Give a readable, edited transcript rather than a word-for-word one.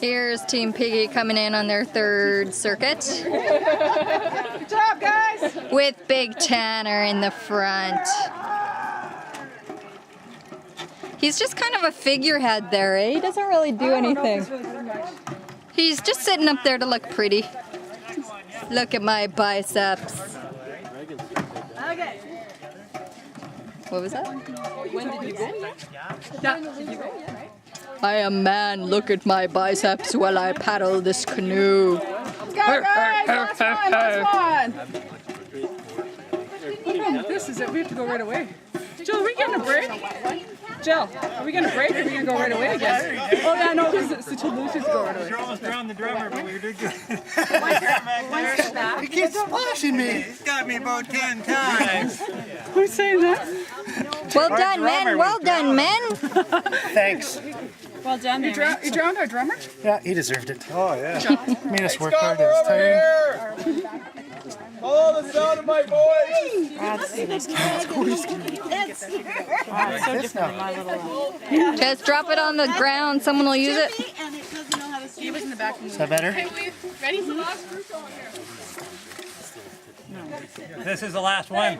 Here's Team Piggy coming in on their third circuit. Good job, guys! With Big Tanner in the front. He's just kind of a figurehead there, eh? He doesn't really do anything. He's just sitting up there to look pretty. Look at my biceps. What was that? When did you go? Yeah. Did you go? I am man, look at my biceps while I paddle this canoe. Let's go, guys! Last one! Oh, this is it. We have to go right away. Jill, are we getting a break? Jill, are we going to break or are we going to go right away again? Oh, yeah, no, because it's the two losers go right away. You almost drowned the drummer, but we did good. He keeps splashing me. He's got me about 10 times. Who's saying that? Well done, men. Well done, men. Thanks. Well done, you drowned our drummer? Yeah, he deserved it. Oh, yeah. Made us work hard. It was tiring. Oh, the sound of my voice! Just drop it on the ground. Someone will use it. He was in the back. Is that better? Ready? This is the last one.